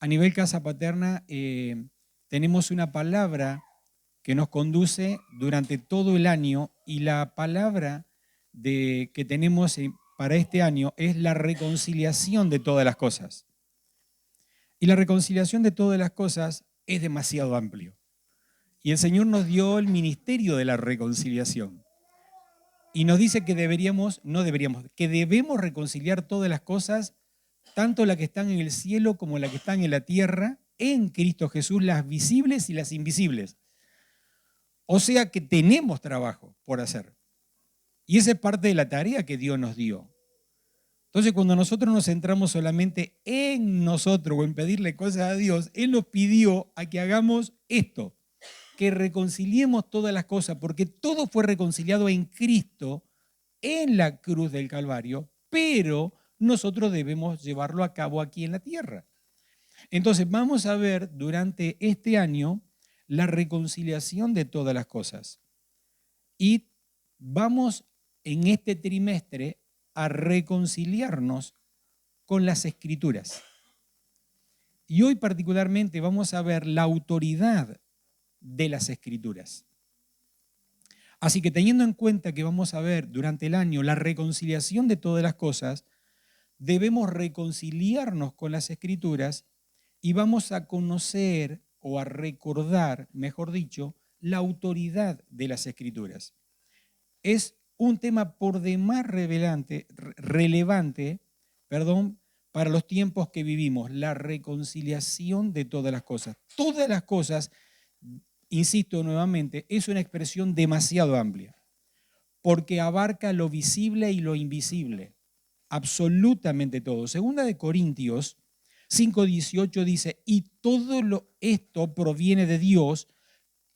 A nivel Casa Paterna tenemos una palabra que nos conduce durante todo el año y la palabra que tenemos para este año es la reconciliación de todas las cosas. Y la reconciliación de todas las cosas es demasiado amplio. Y el Señor nos dio el ministerio de la reconciliación. Y nos dice que que debemos reconciliar todas las cosas, tanto las que están en el cielo como las que están en la tierra, en Cristo Jesús, las visibles y las invisibles. O sea que tenemos trabajo por hacer. Y esa es parte de la tarea que Dios nos dio. Entonces, cuando nosotros nos centramos solamente en nosotros o en pedirle cosas a Dios, Él nos pidió a que hagamos esto, que reconciliemos todas las cosas, porque todo fue reconciliado en Cristo, en la cruz del Calvario, pero nosotros debemos llevarlo a cabo aquí en la tierra. Entonces, vamos a ver durante este año la reconciliación de todas las cosas. Y vamos en este trimestre a reconciliarnos con las Escrituras. Y hoy particularmente vamos a ver la autoridad de las Escrituras. Así que teniendo en cuenta que vamos a ver durante el año la reconciliación de todas las cosas, debemos reconciliarnos con las Escrituras y vamos a conocer o a recordar, mejor dicho, la autoridad de las Escrituras. Es un tema por demás relevante, para los tiempos que vivimos, la reconciliación de todas las cosas. Todas las cosas, insisto nuevamente, es una expresión demasiado amplia, porque abarca lo visible y lo invisible, absolutamente todo. Segunda de Corintios 5:18 dice, y todo esto proviene de Dios,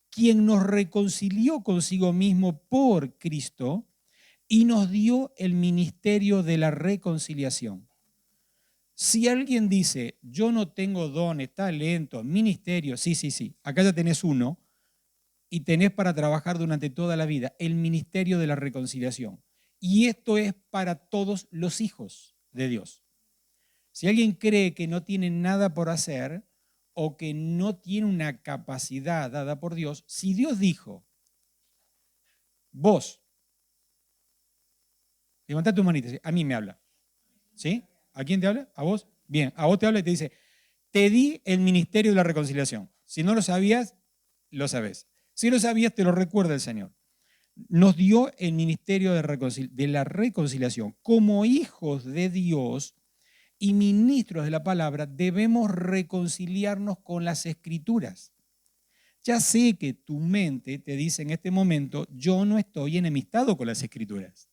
quien nos reconcilió consigo mismo por Cristo y nos dio el ministerio de la reconciliación. Si alguien dice, yo no tengo dones, talentos, ministerio, sí, acá ya tenés uno y tenés para trabajar durante toda la vida, el ministerio de la reconciliación. Y esto es para todos los hijos de Dios. Si alguien cree que no tiene nada por hacer o que no tiene una capacidad dada por Dios, si Dios dijo, vos, levantá tu manita, a mí me habla, ¿sí? ¿A quién te habla? ¿A vos? Bien, a vos te habla y te dice, te di el ministerio de la reconciliación. Si no lo sabías, lo sabés. Si lo sabías, te lo recuerda el Señor. Nos dio el ministerio de la reconciliación. Como hijos de Dios y ministros de la palabra, debemos reconciliarnos con las Escrituras. Ya sé que tu mente te dice en este momento, yo no estoy enemistado con las Escrituras.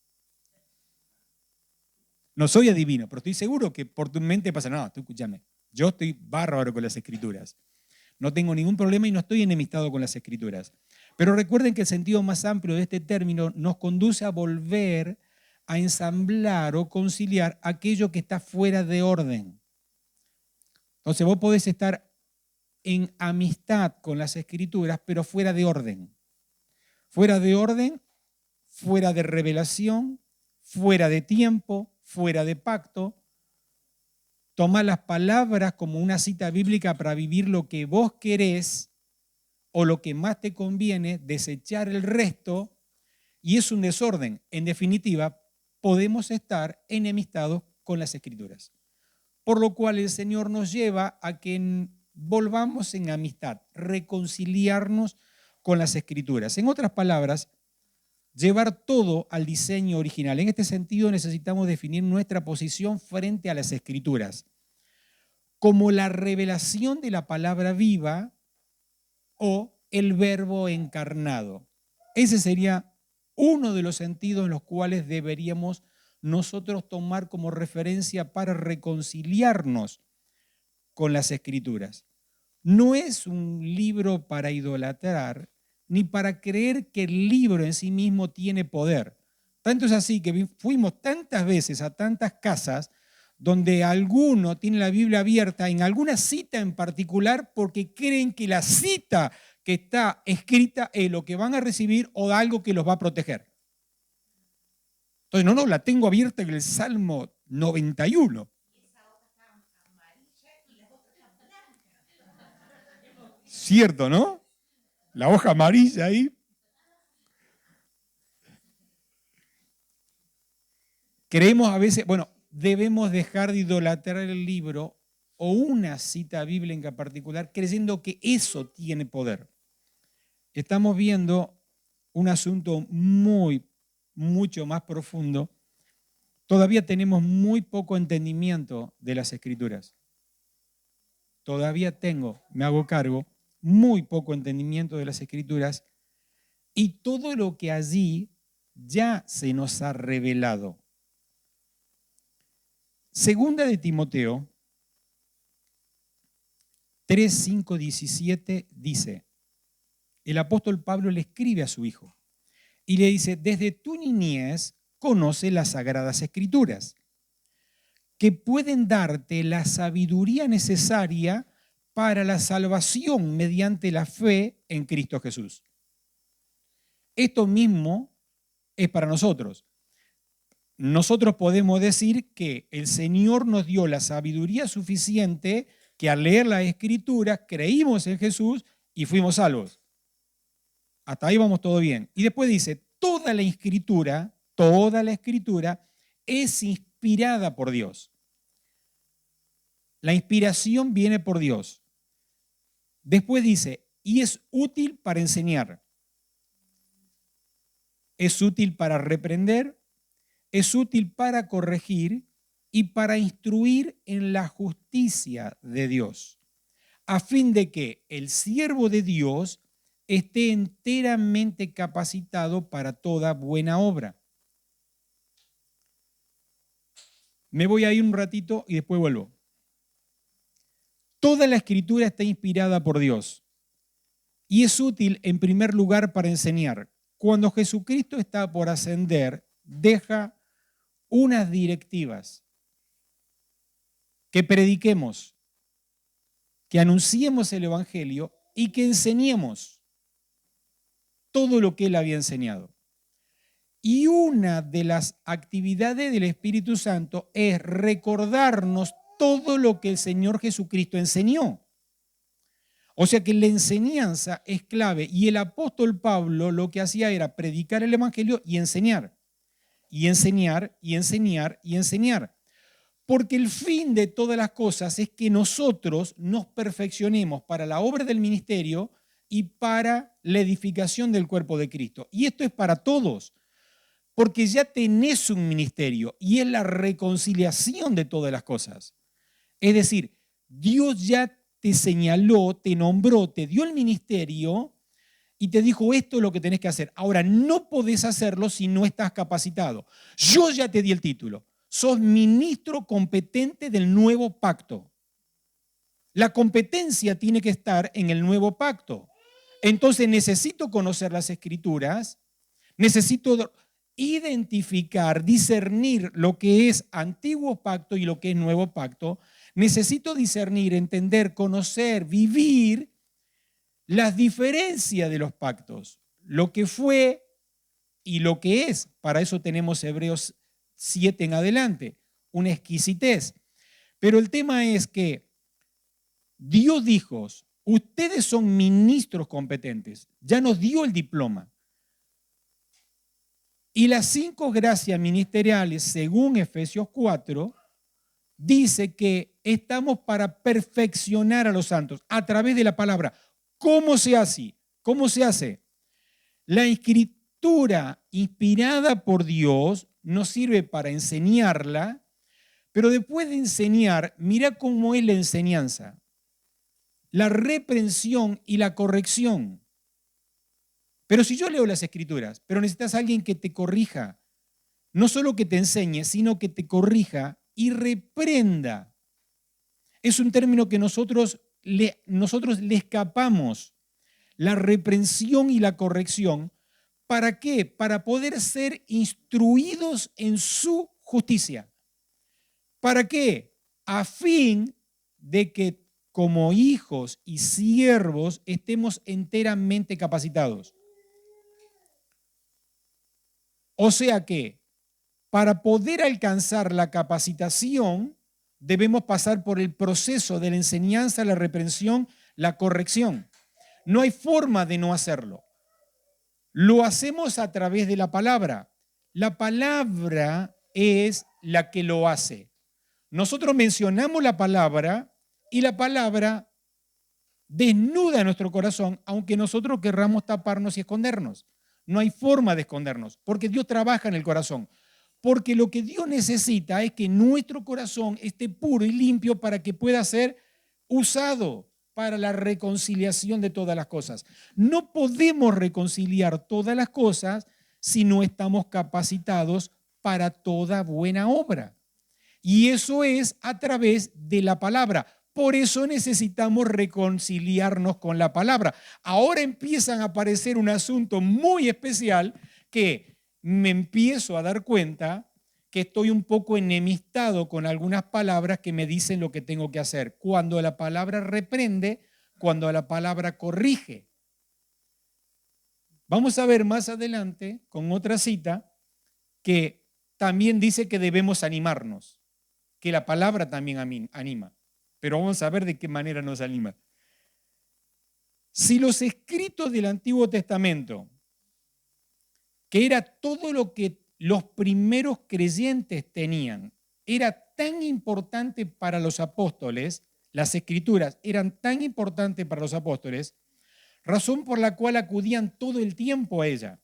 No soy adivino, pero estoy seguro que por tu mente pasa, no, tú escúchame, yo estoy bárbaro con las Escrituras. No tengo ningún problema y no estoy enemistado con las Escrituras. Pero recuerden que el sentido más amplio de este término nos conduce a volver a ensamblar o conciliar aquello que está fuera de orden. Entonces vos podés estar en amistad con las Escrituras, pero fuera de orden. Fuera de orden, fuera de revelación, fuera de tiempo, fuera de pacto. Toma las palabras como una cita bíblica para vivir lo que vos querés o lo que más te conviene, desechar el resto, y es un desorden. En definitiva, podemos estar enemistados con las Escrituras. Por lo cual el Señor nos lleva a que volvamos en amistad, reconciliarnos con las Escrituras. En otras palabras, llevar todo al diseño original. En este sentido necesitamos definir nuestra posición frente a las Escrituras como la revelación de la palabra viva o el verbo encarnado. Ese sería uno de los sentidos en los cuales deberíamos nosotros tomar como referencia para reconciliarnos con las Escrituras. No es un libro para idolatrar, ni para creer que el libro en sí mismo tiene poder. Tanto es así que fuimos tantas veces a tantas casas donde alguno tiene la Biblia abierta en alguna cita en particular porque creen que la cita que está escrita es lo que van a recibir o algo que los va a proteger. Entonces, no, la tengo abierta en el Salmo 91. Cierto, ¿no? La hoja amarilla ahí. Creemos a veces, bueno, debemos dejar de idolatrar el libro o una cita bíblica en particular, creyendo que eso tiene poder. Estamos viendo un asunto mucho más profundo. Todavía tenemos muy poco entendimiento de las Escrituras. Todavía me hago cargo, muy poco entendimiento de las Escrituras y todo lo que allí ya se nos ha revelado. Segunda de Timoteo 3, 5, 17 dice, el apóstol Pablo le escribe a su hijo y le dice, desde tu niñez conoce las sagradas escrituras, que pueden darte la sabiduría necesaria para la salvación mediante la fe en Cristo Jesús. Esto mismo es para nosotros. Nosotros podemos decir que el Señor nos dio la sabiduría suficiente que al leer la Escritura creímos en Jesús y fuimos salvos. Hasta ahí vamos todo bien. Y después dice, toda la Escritura es inspirada por Dios. La inspiración viene por Dios. Después dice, y es útil para enseñar. Es útil para reprender, es útil para corregir y para instruir en la justicia de Dios, a fin de que el siervo de Dios esté enteramente capacitado para toda buena obra. Me voy a ir un ratito y después vuelvo. Toda la Escritura está inspirada por Dios y es útil en primer lugar para enseñar. Cuando Jesucristo está por ascender, deja unas directivas, que prediquemos, que anunciemos el Evangelio y que enseñemos todo lo que Él había enseñado. Y una de las actividades del Espíritu Santo es recordarnos todo lo que el Señor Jesucristo enseñó. O sea que la enseñanza es clave y el apóstol Pablo lo que hacía era predicar el Evangelio y enseñar, y enseñar, y enseñar, y enseñar. Porque el fin de todas las cosas es que nosotros nos perfeccionemos para la obra del ministerio y para la edificación del cuerpo de Cristo. Y esto es para todos, porque ya tenés un ministerio y es la reconciliación de todas las cosas. Es decir, Dios ya te señaló, te nombró, te dio el ministerio y te dijo esto es lo que tenés que hacer. Ahora, no podés hacerlo si no estás capacitado. Yo ya te di el título. Sos ministro competente del nuevo pacto. La competencia tiene que estar en el nuevo pacto. Entonces necesito conocer las Escrituras, necesito identificar, discernir lo que es antiguo pacto y lo que es nuevo pacto. Necesito discernir, entender, conocer, vivir las diferencias de los pactos, lo que fue y lo que es. Para eso tenemos Hebreos 7 en adelante, una exquisitez. Pero el tema es que Dios dijo, ustedes son ministros competentes, ya nos dio el diploma. Y las 5 gracias ministeriales, según Efesios 4, dice que estamos para perfeccionar a los santos a través de la palabra. ¿Cómo se hace? ¿Cómo se hace? La Escritura inspirada por Dios nos sirve para enseñarla, pero después de enseñar, mira cómo es la enseñanza. La reprensión y la corrección. Pero si yo leo las Escrituras, pero necesitas a alguien que te corrija, no solo que te enseñe, sino que te corrija y reprenda. Es un término que nosotros le escapamos. La reprensión y la corrección. ¿Para qué? Para poder ser instruidos en su justicia. ¿Para qué? A fin de que como hijos y siervos estemos enteramente capacitados. O sea que para poder alcanzar la capacitación debemos pasar por el proceso de la enseñanza, la reprensión, la corrección. No hay forma de no hacerlo. Lo hacemos a través de la palabra. La palabra es la que lo hace. Nosotros mencionamos la palabra y la palabra desnuda nuestro corazón, aunque nosotros querramos taparnos y escondernos. No hay forma de escondernos, porque Dios trabaja en el corazón. Porque lo que Dios necesita es que nuestro corazón esté puro y limpio para que pueda ser usado para la reconciliación de todas las cosas. No podemos reconciliar todas las cosas si no estamos capacitados para toda buena obra. Y eso es a través de la palabra. Por eso necesitamos reconciliarnos con la palabra. Ahora empiezan a aparecer un asunto muy especial que me empiezo a dar cuenta que estoy un poco enemistado con algunas palabras que me dicen lo que tengo que hacer. Cuando la palabra reprende, cuando la palabra corrige. Vamos a ver más adelante con otra cita que también dice que debemos animarnos, que la palabra también anima. Pero vamos a ver de qué manera nos anima. Si los escritos del Antiguo Testamento, que era todo lo que los primeros creyentes tenían, era tan importante para los apóstoles, las escrituras eran tan importantes para los apóstoles, razón por la cual acudían todo el tiempo a ella.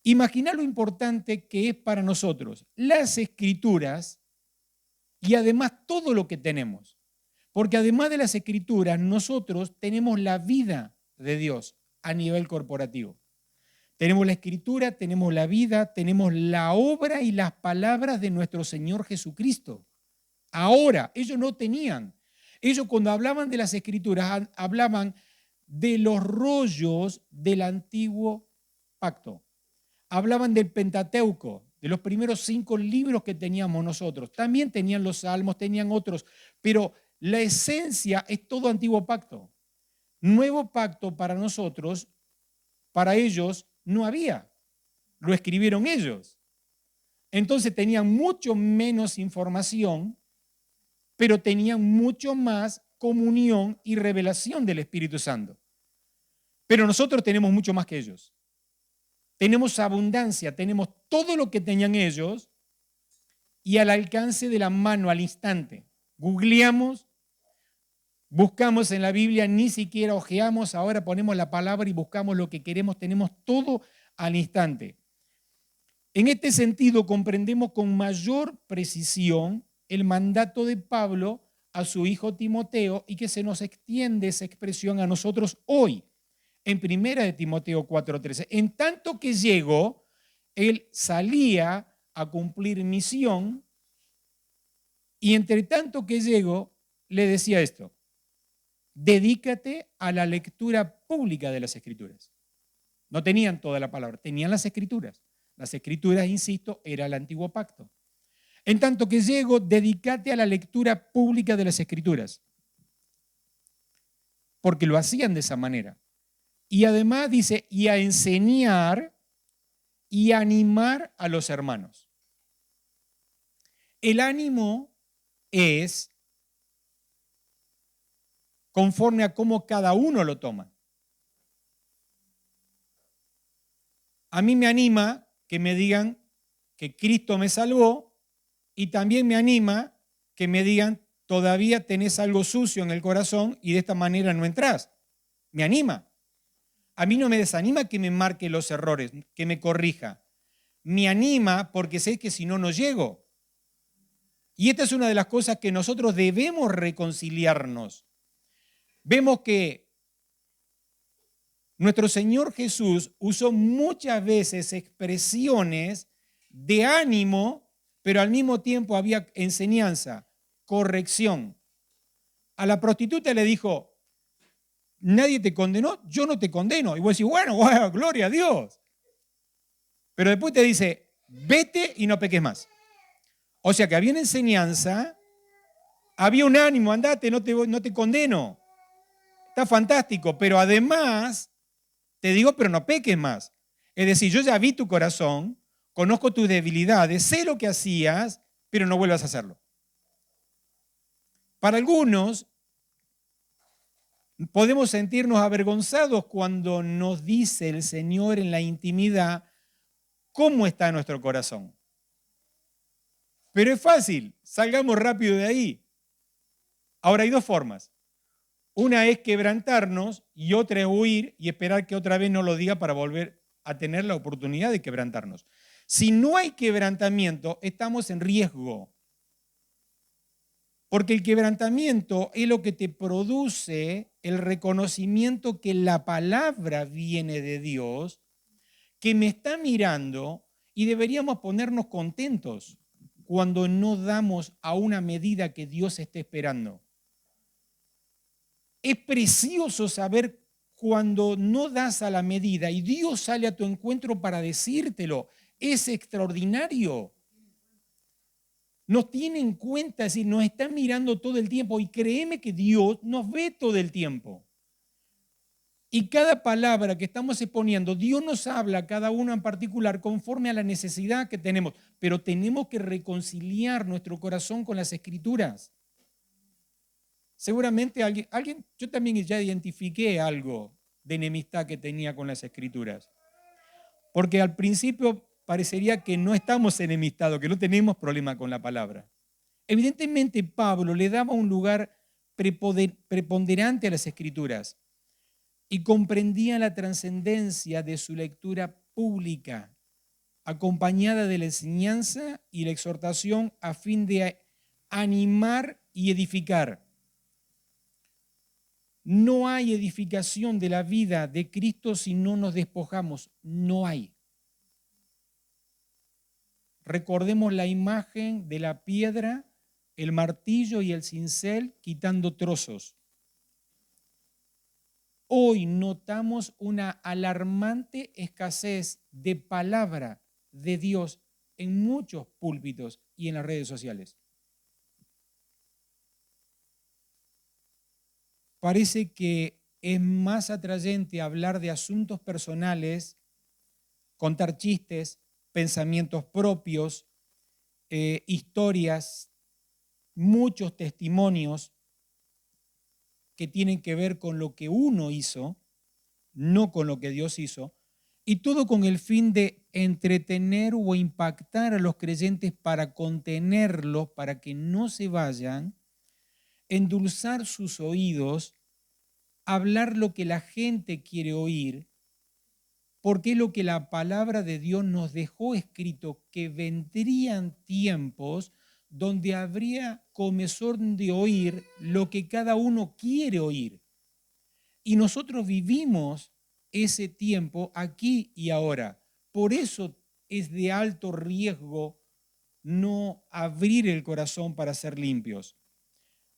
Imagina lo importante que es para nosotros las escrituras y además todo lo que tenemos. Porque además de las escrituras, nosotros tenemos la vida de Dios a nivel corporativo. Tenemos la escritura, tenemos la vida, tenemos la obra y las palabras de nuestro Señor Jesucristo. Ahora, ellos no tenían. Ellos cuando hablaban de las escrituras, hablaban de los rollos del antiguo pacto. Hablaban del Pentateuco, de los primeros 5 libros que teníamos nosotros. También tenían los salmos, tenían otros, pero la esencia es todo antiguo pacto. Nuevo pacto para nosotros, para ellos no había. Lo escribieron ellos. Entonces tenían mucho menos información, pero tenían mucho más comunión y revelación del Espíritu Santo. Pero nosotros tenemos mucho más que ellos. Tenemos abundancia, tenemos todo lo que tenían ellos y al alcance de la mano, al instante. Googleamos, buscamos en la Biblia, ni siquiera ojeamos, ahora ponemos la palabra y buscamos lo que queremos, tenemos todo al instante. En este sentido, comprendemos con mayor precisión el mandato de Pablo a su hijo Timoteo y que se nos extiende esa expresión a nosotros hoy. En 1 de Timoteo 4:13. En tanto que llegó, él salía a cumplir misión y entre tanto que llegó, le decía esto: dedícate a la lectura pública de las Escrituras. No tenían toda la palabra, tenían las Escrituras. Las Escrituras, insisto, era el antiguo pacto. En tanto que llego, dedícate a la lectura pública de las Escrituras. Porque lo hacían de esa manera. Y además dice, y a enseñar y animar a los hermanos. El ánimo es conforme a cómo cada uno lo toma. A mí me anima que me digan que Cristo me salvó y también me anima que me digan todavía tenés algo sucio en el corazón y de esta manera no entrás. Me anima. A mí no me desanima que me marque los errores, que me corrija. Me anima porque sé que si no, no llego. Y esta es una de las cosas que nosotros debemos reconciliarnos. Vemos que nuestro Señor Jesús usó muchas veces expresiones de ánimo, pero al mismo tiempo había enseñanza, corrección. A la prostituta le dijo, nadie te condenó, yo no te condeno. Y vos decís, bueno, gloria a Dios. Pero después te dice, vete y no peques más. O sea que había una enseñanza, había un ánimo, andate, no te condeno. Está fantástico, pero además te digo, pero no peques más. Es decir, yo ya vi tu corazón, conozco tus debilidades, sé lo que hacías, pero no vuelvas a hacerlo. Para algunos, Podemos sentirnos avergonzados cuando nos dice el Señor en la intimidad cómo está nuestro corazón. Pero es fácil, salgamos rápido de ahí. Ahora hay dos formas. Una es quebrantarnos y otra es huir y esperar que otra vez nos lo diga para volver a tener la oportunidad de quebrantarnos. Si no hay quebrantamiento, estamos en riesgo. Porque el quebrantamiento es lo que te produce el reconocimiento que la palabra viene de Dios, que me está mirando y deberíamos ponernos contentos cuando no damos a una medida que Dios está esperando. Es precioso saber cuando no das a la medida y Dios sale a tu encuentro para decírtelo. Es extraordinario. Nos tiene en cuenta, es decir, nos está mirando todo el tiempo y créeme que Dios nos ve todo el tiempo. Y cada palabra que estamos exponiendo, Dios nos habla a cada uno en particular conforme a la necesidad que tenemos, pero tenemos que reconciliar nuestro corazón con las Escrituras. Seguramente alguien, yo también ya identifiqué algo de enemistad que tenía con las Escrituras. Porque al principio parecería que no estamos enemistados, que no tenemos problema con la palabra. Evidentemente Pablo le daba un lugar preponderante a las Escrituras y comprendía la trascendencia de su lectura pública, acompañada de la enseñanza y la exhortación a fin de animar y edificar. No hay edificación de la vida de Cristo si no nos despojamos. No hay. Recordemos la imagen de la piedra, el martillo y el cincel quitando trozos. Hoy notamos una alarmante escasez de palabra de Dios en muchos púlpitos y en las redes sociales. Parece que es más atrayente hablar de asuntos personales, contar chistes, pensamientos propios, historias, muchos testimonios que tienen que ver con lo que uno hizo, no con lo que Dios hizo, y todo con el fin de entretener o impactar a los creyentes para contenerlos, para que no se vayan, endulzar sus oídos, hablar lo que la gente quiere oír, porque es lo que la palabra de Dios nos dejó escrito, que vendrían tiempos donde habría comezón de oír lo que cada uno quiere oír. Y nosotros vivimos ese tiempo aquí y ahora. Por eso es de alto riesgo no abrir el corazón para ser limpios.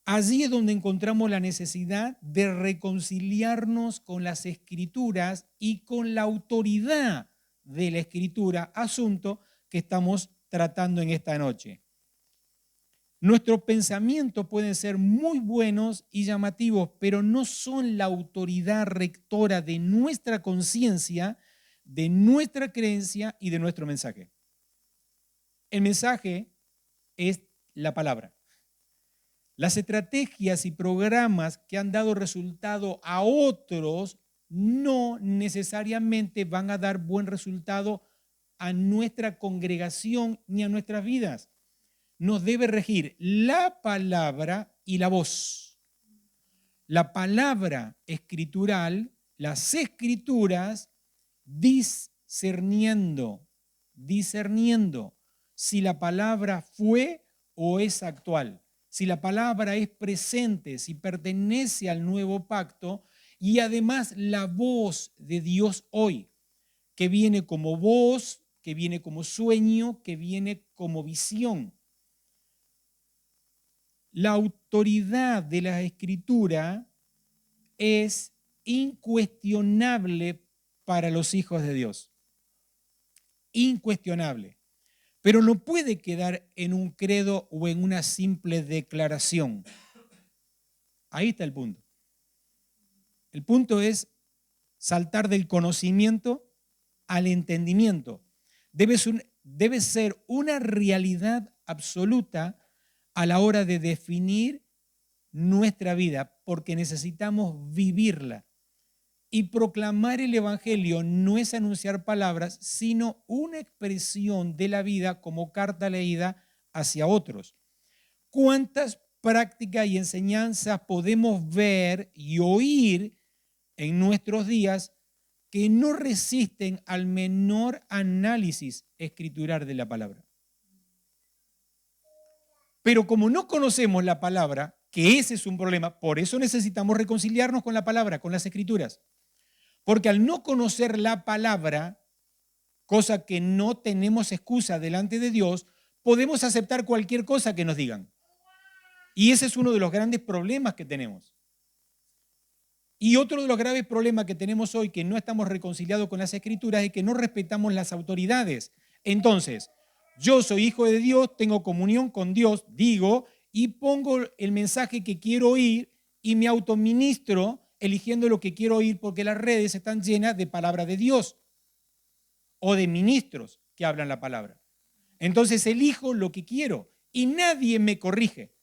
Allí es donde encontramos la necesidad de reconciliarnos con las Escrituras y con la autoridad de la Escritura, asunto que estamos tratando en esta noche. Nuestros pensamientos pueden ser muy buenos y llamativos, pero no son la autoridad rectora de nuestra conciencia, de nuestra creencia y de nuestro mensaje. El mensaje es la palabra. Las estrategias y programas que han dado resultado a otros no necesariamente van a dar buen resultado a nuestra congregación ni a nuestras vidas. Nos debe regir la palabra y la voz. La palabra escritural, las escrituras, discerniendo si la palabra fue o es actual. Si la palabra es presente, si pertenece al nuevo pacto, y además la voz de Dios hoy, que viene como voz, que viene como sueño, que viene como visión. La autoridad de la Escritura es incuestionable para los hijos de Dios. Incuestionable. Pero no puede quedar en un credo o en una simple declaración. Ahí está el punto. El punto es saltar del conocimiento al entendimiento. Debe ser una realidad absoluta a la hora de definir nuestra vida porque necesitamos vivirla. Y proclamar el Evangelio no es anunciar palabras, sino una expresión de la vida como carta leída hacia otros. ¿Cuántas prácticas y enseñanzas podemos ver y oír en nuestros días que no resisten al menor análisis escritural de la palabra? Pero como no conocemos la palabra, que ese es un problema, por eso necesitamos reconciliarnos con la palabra, con las escrituras. Porque al no conocer la palabra, cosa que no tenemos excusa delante de Dios, podemos aceptar cualquier cosa que nos digan. Y ese es uno de los grandes problemas que tenemos. Y otro de los graves problemas que tenemos hoy, que no estamos reconciliados con las Escrituras, es que no respetamos las autoridades. Entonces, yo soy hijo de Dios, tengo comunión con Dios, digo, y pongo el mensaje que quiero oír y me autoministro eligiendo lo que quiero oír porque las redes están llenas de palabra de Dios o de ministros que hablan la palabra. Entonces elijo lo que quiero y nadie me corrige.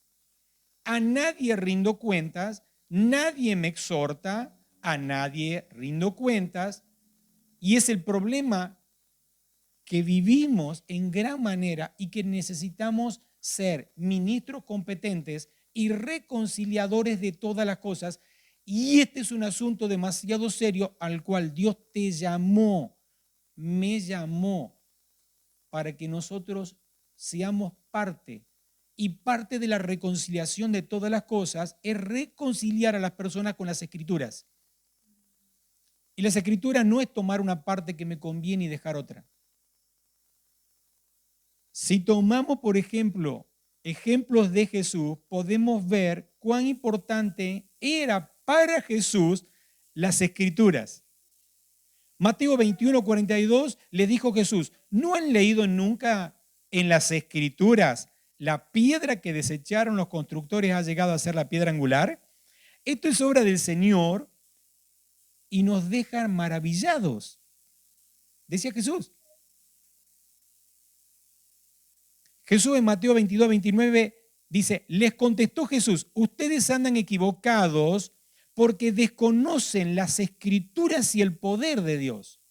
A nadie rindo cuentas, nadie me exhorta, a nadie rindo cuentas. Y es el problema que vivimos en gran manera y que necesitamos ser ministros competentes y reconciliadores de todas las cosas. Y este es un asunto demasiado serio al cual Dios te llamó, me llamó, para que nosotros seamos parte. Y parte de la reconciliación de todas las cosas es reconciliar a las personas con las Escrituras. Y las Escrituras no es tomar una parte que me conviene y dejar otra. Si tomamos, por ejemplo, ejemplos de Jesús, podemos ver cuán importante era para Jesús las Escrituras. Mateo 21:42 le dijo Jesús, ¿no han leído nunca en las Escrituras la piedra que desecharon los constructores ha llegado a ser la piedra angular? Esto es obra del Señor y nos deja maravillados, decía Jesús. Jesús en Mateo 22:29 dice, les contestó Jesús, ustedes andan equivocados porque desconocen las Escrituras y el poder de Dios.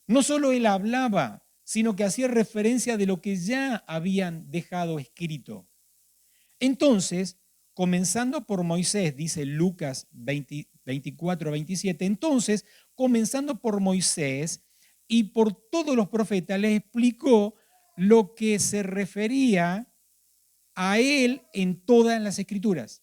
No solo él hablaba, sino que hacía referencia de lo que ya habían dejado escrito. Entonces, comenzando por Moisés, dice Lucas 24:27, entonces, comenzando por Moisés y por todos los profetas, les explicó lo que se refería a él en todas las Escrituras.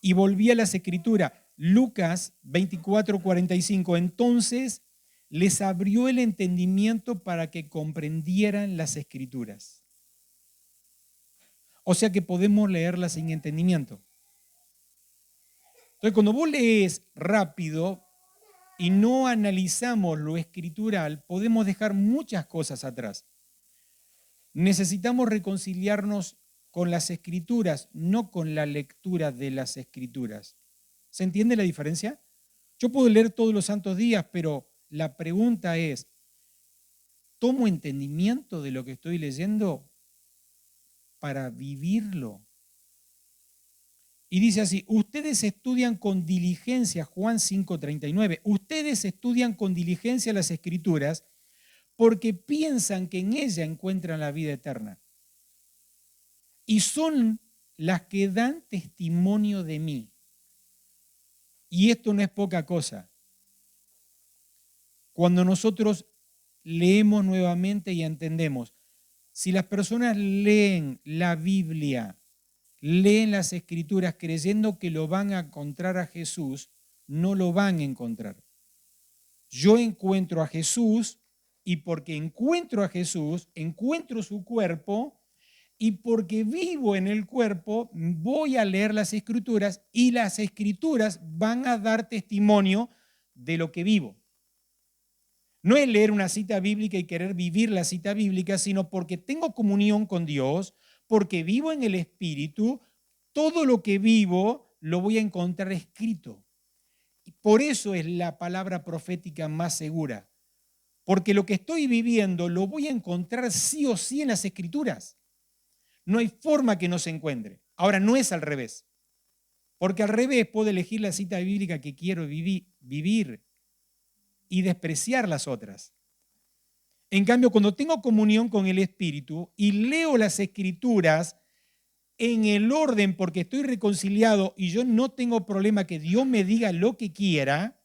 Y volvía a las Escrituras, Lucas 24:45, entonces les abrió el entendimiento para que comprendieran las Escrituras. O sea que podemos leerlas sin entendimiento. Entonces, cuando vos lees rápido y no analizamos lo escritural, podemos dejar muchas cosas atrás. Necesitamos reconciliarnos con las Escrituras, no con la lectura de las Escrituras. ¿Se entiende la diferencia? Yo puedo leer todos los santos días, pero la pregunta es, ¿tomo entendimiento de lo que estoy leyendo para vivirlo? Y dice así, ustedes estudian con diligencia, Juan 5:39, ustedes estudian con diligencia las Escrituras porque piensan que en ella encuentran la vida eterna. Y son las que dan testimonio de mí. Y esto no es poca cosa. Cuando nosotros leemos nuevamente y entendemos, si las personas leen la Biblia, leen las Escrituras creyendo que lo van a encontrar a Jesús, no lo van a encontrar. Yo encuentro a Jesús y porque encuentro a Jesús, encuentro su cuerpo y porque vivo en el cuerpo, voy a leer las Escrituras y las Escrituras van a dar testimonio de lo que vivo. No es leer una cita bíblica y querer vivir la cita bíblica, sino porque tengo comunión con Dios, porque vivo en el Espíritu, todo lo que vivo lo voy a encontrar escrito. Y por eso es la palabra profética más segura, porque lo que estoy viviendo lo voy a encontrar sí o sí en las Escrituras. No hay forma que no se encuentre. Ahora, no es al revés, porque al revés puedo elegir la cita bíblica que quiero vivir y despreciar las otras. En cambio, cuando tengo comunión con el Espíritu y leo las Escrituras en el orden porque estoy reconciliado y yo no tengo problema que Dios me diga lo que quiera,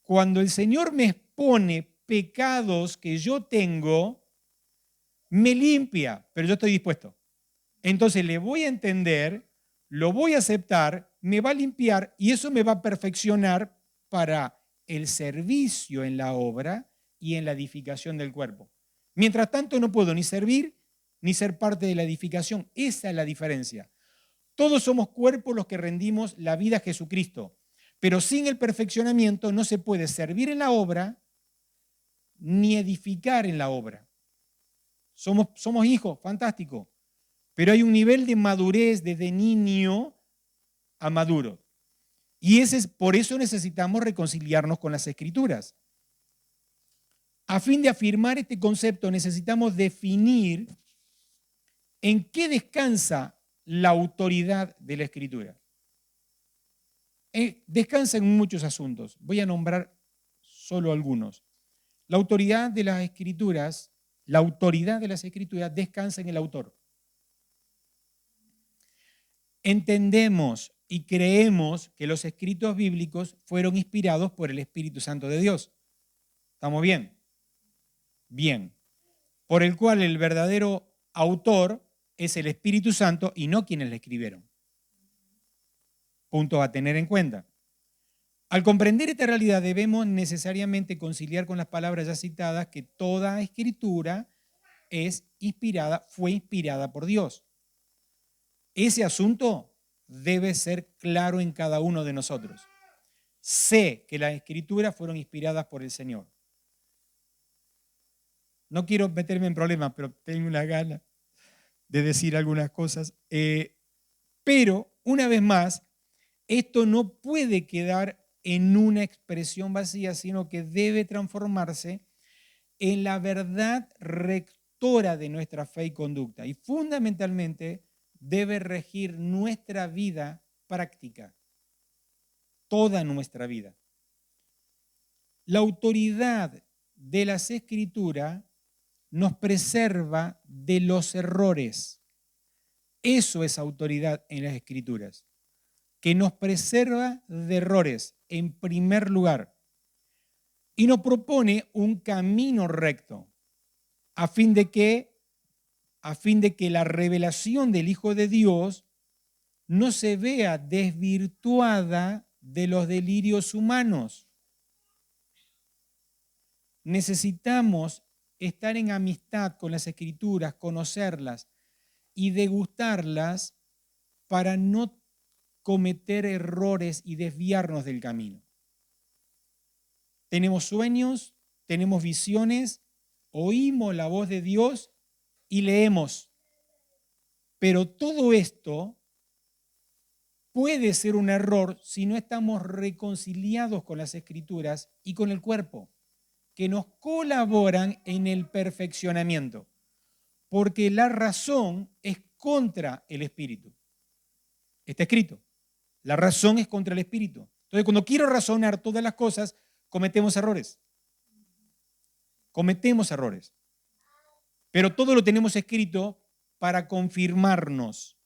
cuando el Señor me expone pecados que yo tengo, me limpia, pero yo estoy dispuesto. Entonces le voy a entender, lo voy a aceptar, me va a limpiar y eso me va a perfeccionar para el servicio en la obra y en la edificación del cuerpo. Mientras tanto no puedo ni servir ni ser parte de la edificación. Esa es la diferencia. Todos somos cuerpos los que rendimos la vida a Jesucristo, pero sin el perfeccionamiento no se puede servir en la obra ni edificar en la obra. Somos hijos, fantástico, pero hay un nivel de madurez desde niño a maduro. Y por eso necesitamos reconciliarnos con las Escrituras. A fin de afirmar este concepto necesitamos definir en qué descansa la autoridad de la Escritura. Descansa en muchos asuntos. Voy a nombrar solo algunos. La autoridad de las Escrituras descansa en el autor. Entendemos y creemos que los escritos bíblicos fueron inspirados por el Espíritu Santo de Dios. ¿Estamos bien? Bien. Por el cual el verdadero autor es el Espíritu Santo y no quienes le escribieron. Punto a tener en cuenta. Al comprender esta realidad debemos necesariamente conciliar con las palabras ya citadas que toda escritura fue inspirada por Dios. Ese asunto debe ser claro en cada uno de nosotros. Sé que las escrituras fueron inspiradas por el Señor. No quiero meterme en problemas, pero tengo una gana de decir algunas cosas. Pero, una vez más, esto no puede quedar en una expresión vacía, sino que debe transformarse en la verdad rectora de nuestra fe y conducta. Y fundamentalmente debe regir nuestra vida práctica, toda nuestra vida. La autoridad de las Escrituras nos preserva de los errores. Eso es autoridad en las Escrituras, que nos preserva de errores en primer lugar y nos propone un camino recto a fin de que la revelación del Hijo de Dios no se vea desvirtuada de los delirios humanos. Necesitamos estar en amistad con las Escrituras, conocerlas y degustarlas para no cometer errores y desviarnos del camino. Tenemos sueños, tenemos visiones, oímos la voz de Dios y leemos. Pero todo esto puede ser un error si no estamos reconciliados con las Escrituras y con el cuerpo, que nos colaboran en el perfeccionamiento, porque la razón es contra el espíritu. Está escrito, la razón es contra el espíritu. Entonces, cuando quiero razonar todas las cosas, cometemos errores. Cometemos errores. Pero todo lo tenemos escrito para confirmarnos.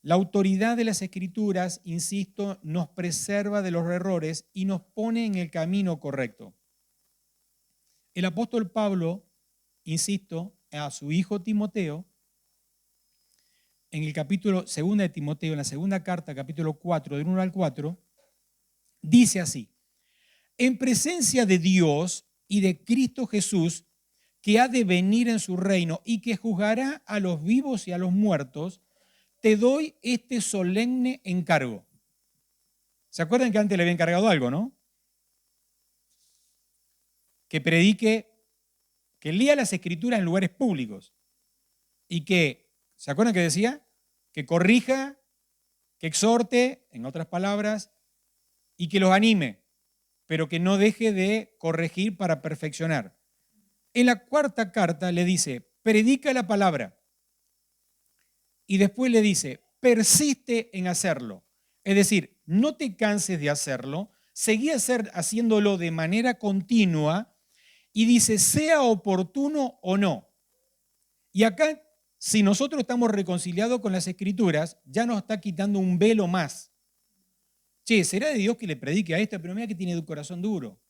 La autoridad de las Escrituras, insisto, nos preserva de los errores y nos pone en el camino correcto. El apóstol Pablo, insisto, a su hijo Timoteo, en el capítulo 2 de Timoteo, en la segunda carta, capítulo 4, del 1 al 4, dice así: en presencia de Dios y de Cristo Jesús, que ha de venir en su reino y que juzgará a los vivos y a los muertos, te doy este solemne encargo. ¿Se acuerdan que antes le había encargado algo, no? Que predique, que lea las Escrituras en lugares públicos y que, ¿se acuerdan que decía? Que corrija, que exhorte, en otras palabras, y que los anime, pero que no deje de corregir para perfeccionar. En la cuarta carta le dice, predica la palabra. y después le dice, persiste en hacerlo. Es decir, no te canses de hacerlo, seguí haciéndolo de manera continua y dice, sea oportuno o no. Y acá, si nosotros estamos reconciliados con las Escrituras, ya nos está quitando un velo más. Che, ¿será de Dios que le predique a esta? Pero mira que tiene un corazón duro.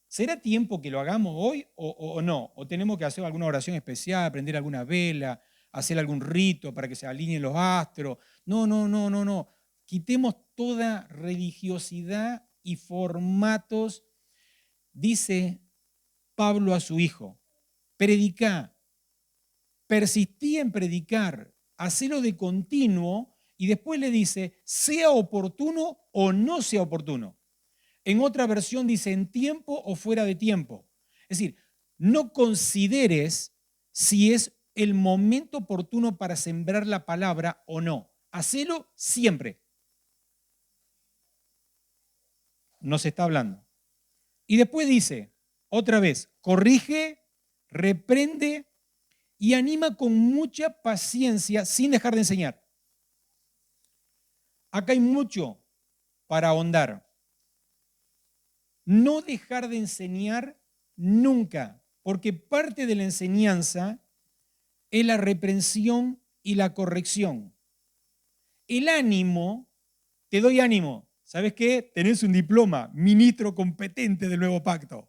¿Será tiempo que lo hagamos hoy o no? ¿O tenemos que hacer alguna oración especial, prender alguna vela, hacer algún rito para que se alineen los astros? No. Quitemos toda religiosidad y formatos. Dice Pablo a su hijo, predicá, persistí en predicar, hacelo de continuo y después le dice, sea oportuno o no sea oportuno. En otra versión dice en tiempo o fuera de tiempo. Es decir, no consideres si es el momento oportuno para sembrar la palabra o no. Hacelo siempre. Nos está hablando. Y después dice, otra vez, corrige, reprende y anima con mucha paciencia sin dejar de enseñar. Acá hay mucho para ahondar. No dejar de enseñar nunca, porque parte de la enseñanza es la reprensión y la corrección. El ánimo, te doy ánimo. ¿Sabes qué? Tenés un diploma, ministro competente del nuevo pacto.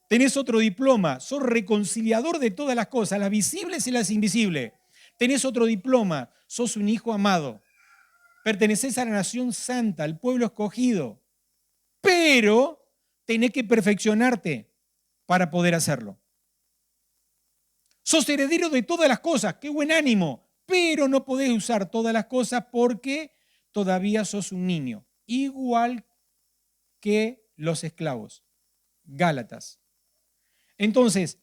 Tenés otro diploma, sos reconciliador de todas las cosas, las visibles y las invisibles. Tenés otro diploma, sos un hijo amado. Pertenecés a la nación santa, al pueblo escogido. Pero tenés que perfeccionarte para poder hacerlo. Sos heredero de todas las cosas, qué buen ánimo, pero no podés usar todas las cosas porque todavía sos un niño, igual que los esclavos. Gálatas. Entonces,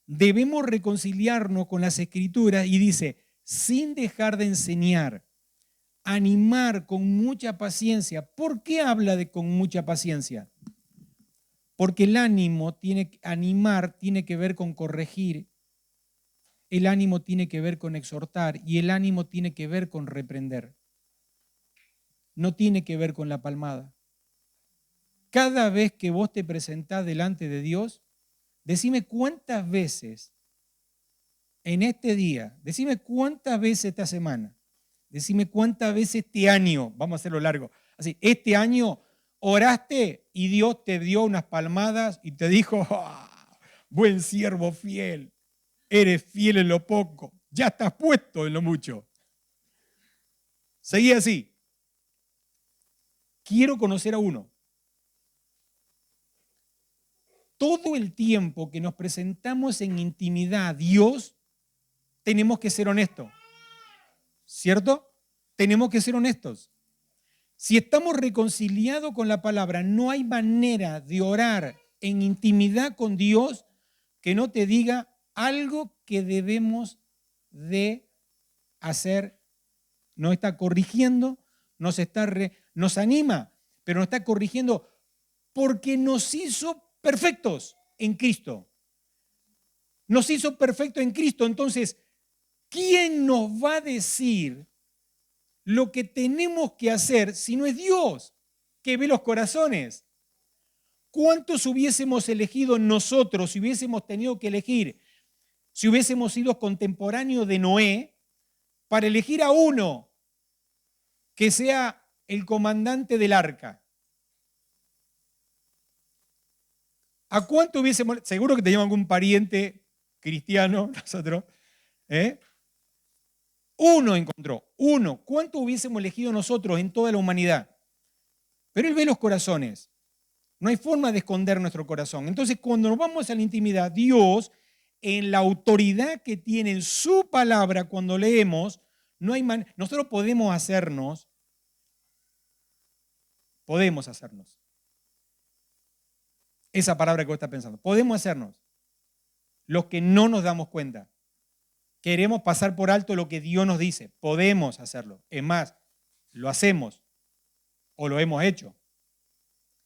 debemos reconciliarnos con las Escrituras y dice, sin dejar de enseñar, animar con mucha paciencia. ¿Por qué habla de con mucha paciencia? Porque el ánimo animar tiene que ver con corregir, el ánimo tiene que ver con exhortar y el ánimo tiene que ver con reprender. No tiene que ver con la palmada. Cada vez que vos te presentás delante de Dios, decime cuántas veces en este día, decime cuántas veces esta semana, decime cuántas veces este año, vamos a hacerlo largo, así, este año oraste y Dios te dio unas palmadas y te dijo, oh, buen siervo fiel, eres fiel en lo poco, ya estás puesto en lo mucho. Seguí así. Quiero conocer a uno. Todo el tiempo que nos presentamos en intimidad a Dios, tenemos que ser honestos. ¿Cierto? Tenemos que ser honestos. Si estamos reconciliados con la palabra, no hay manera de orar en intimidad con Dios que no te diga algo que debemos de hacer. Nos está corrigiendo, nos anima, pero nos está corrigiendo porque nos hizo perfectos en Cristo. Nos hizo perfectos en Cristo. Entonces, ¿quién nos va a decir lo que tenemos que hacer si no es Dios que ve los corazones? ¿Cuántos hubiésemos elegido nosotros si hubiésemos tenido que elegir, si hubiésemos sido contemporáneos de Noé, para elegir a uno que sea el comandante del arca? ¿A cuánto hubiésemos? Seguro que teníamos algún pariente cristiano, nosotros. Uno encontró, uno. ¿Cuánto hubiésemos elegido nosotros en toda la humanidad? Pero Él ve los corazones. No hay forma de esconder nuestro corazón. Entonces, cuando nos vamos a la intimidad, Dios, en la autoridad que tiene en su palabra, cuando leemos, nosotros podemos hacernos. Esa palabra que vos estás pensando. Podemos hacernos los que no nos damos cuenta. Queremos pasar por alto lo que Dios nos dice. Podemos hacerlo. Es más, lo hacemos o lo hemos hecho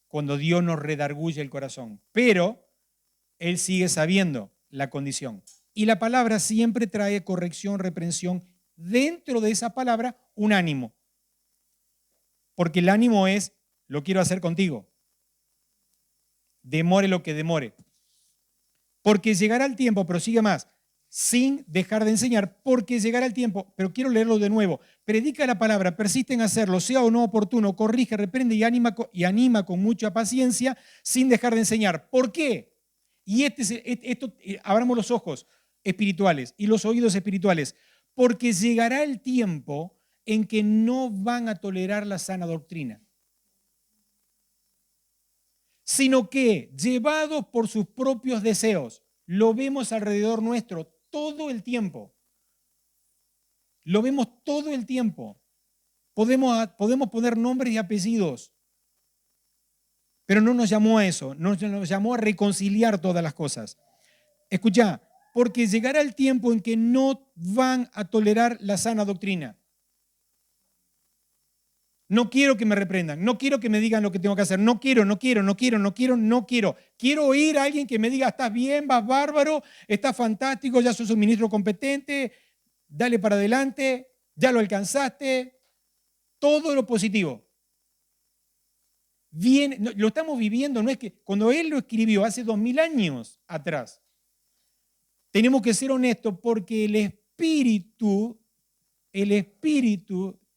cuando Dios nos redarguye el corazón. Pero Él sigue sabiendo la condición. Y la palabra siempre trae corrección, reprensión dentro de esa palabra un ánimo. Porque el ánimo es, lo quiero hacer contigo. Demore lo que demore. Porque llegará el tiempo, pero sigue más, sin dejar de enseñar, porque llegará el tiempo, pero quiero leerlo de nuevo. Predica la palabra, persiste en hacerlo, sea o no oportuno, corrige, reprende y anima con mucha paciencia, sin dejar de enseñar. ¿Por qué? Y abramos los ojos espirituales y los oídos espirituales, porque llegará el tiempo en que no van a tolerar la sana doctrina, sino que, llevados por sus propios deseos, lo vemos alrededor nuestro todo el tiempo. Lo vemos todo el tiempo. Podemos poner nombres y apellidos, pero no nos llamó a eso, nos llamó a reconciliar todas las cosas. Escuchá, porque llegará el tiempo en que no van a tolerar la sana doctrina. No quiero que me reprendan, no quiero que me digan lo que tengo que hacer, no quiero. Quiero oír a alguien que me diga, estás bien, vas bárbaro, estás fantástico, ya sos un ministro competente, dale para adelante, ya lo alcanzaste, todo lo positivo. Bien, lo estamos viviendo, no es que cuando él lo escribió hace 2000 años atrás, tenemos que ser honestos porque el espíritu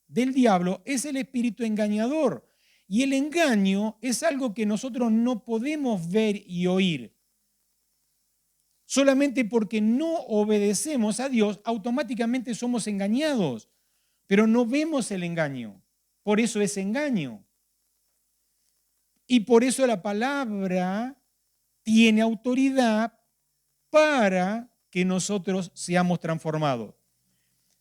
del diablo es el espíritu engañador. Y el engaño es algo que nosotros no podemos ver y oír. Solamente porque no obedecemos a Dios, automáticamente somos engañados. Pero no vemos el engaño. Por eso es engaño. Y por eso la palabra tiene autoridad para que nosotros seamos transformados.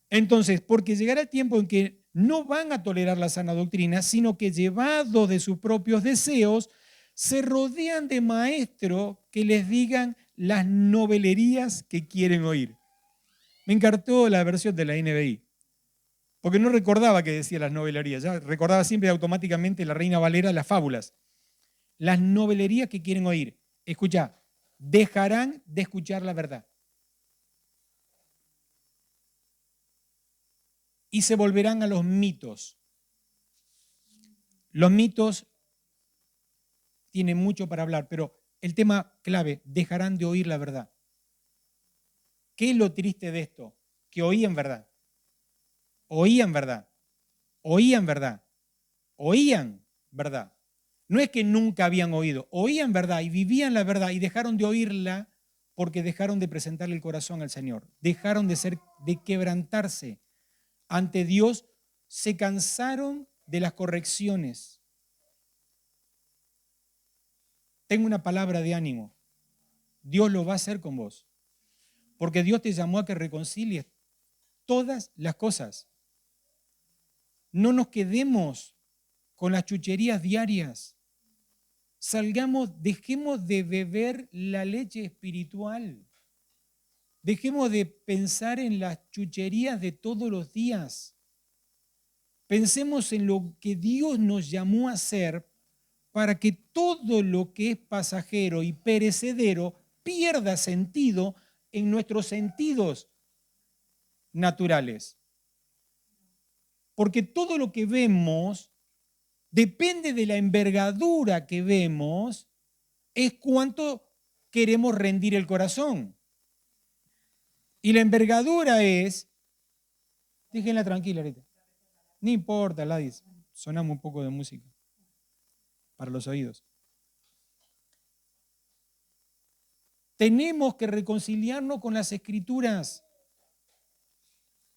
Entonces, porque llegará el tiempo en que no van a tolerar la sana doctrina, sino que llevados de sus propios deseos, se rodean de maestros que les digan las novelerías que quieren oír. Me encantó la versión de la NBI, porque no recordaba que decía las novelerías, ya recordaba siempre automáticamente la Reina Valera, las fábulas. Las novelerías que quieren oír. Escucha, dejarán de escuchar la verdad. Y se volverán a los mitos. Los mitos tienen mucho para hablar, pero el tema clave, dejarán de oír la verdad. ¿Qué es lo triste de esto? Que oían verdad. Oían verdad. Oían verdad. Oían verdad. No es que nunca habían oían verdad y vivían la verdad y dejaron de oírla porque dejaron de presentarle el corazón al Señor. Dejaron de quebrantarse ante Dios, se cansaron de las correcciones. Tengo una palabra de ánimo. Dios lo va a hacer con vos. Porque Dios te llamó a que reconcilies todas las cosas. No nos quedemos con las chucherías diarias. Dejemos de beber la leche espiritual. Dejemos de pensar en las chucherías de todos los días. Pensemos en lo que Dios nos llamó a hacer para que todo lo que es pasajero y perecedero pierda sentido en nuestros sentidos naturales. Porque todo lo que vemos depende de la envergadura que vemos, es cuánto queremos rendir el corazón. Y la envergadura es, déjenla tranquila ahorita, no importa, Ladis, sonamos un poco de música para los oídos. Tenemos que reconciliarnos con las Escrituras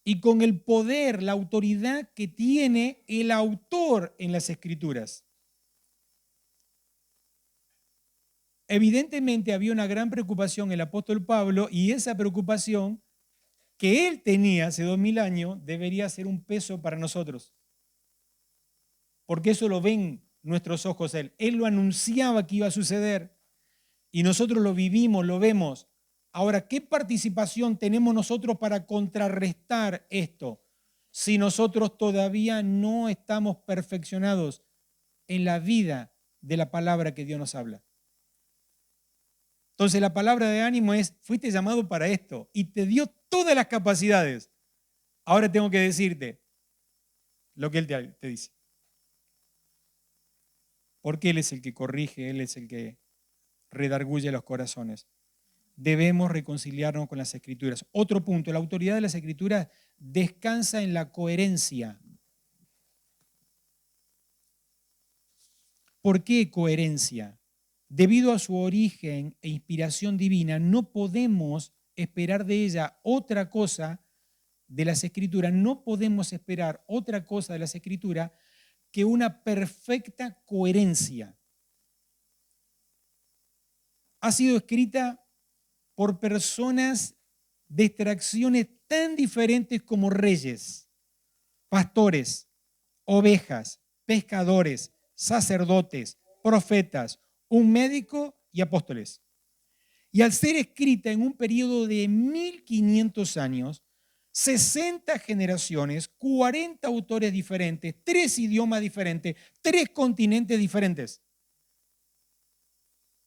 y con el poder, la autoridad que tiene el autor en las Escrituras. Evidentemente había una gran preocupación en el apóstol Pablo y esa preocupación que él tenía hace 2000 años debería ser un peso para nosotros. Porque eso lo ven nuestros ojos él. Él lo anunciaba que iba a suceder y nosotros lo vivimos, lo vemos. Ahora, ¿qué participación tenemos nosotros para contrarrestar esto si nosotros todavía no estamos perfeccionados en la vida de la palabra que Dios nos habla? Entonces la palabra de ánimo es, fuiste llamado para esto y te dio todas las capacidades. Ahora tengo que decirte lo que Él te dice. Porque Él es el que corrige, Él es el que redarguye los corazones. Debemos reconciliarnos con las Escrituras. Otro punto, la autoridad de las Escrituras descansa en la coherencia. ¿Por qué coherencia? Debido a su origen e inspiración divina, no podemos esperar de ella otra cosa de las Escrituras, no podemos esperar otra cosa de las Escrituras que una perfecta coherencia. Ha sido escrita por personas de extracciones tan diferentes como reyes, pastores, ovejas, pescadores, sacerdotes, profetas, un médico y apóstoles. Y al ser escrita en un periodo de 1500 años, 60 generaciones, 40 autores diferentes, 3 idiomas diferentes, 3 continentes diferentes.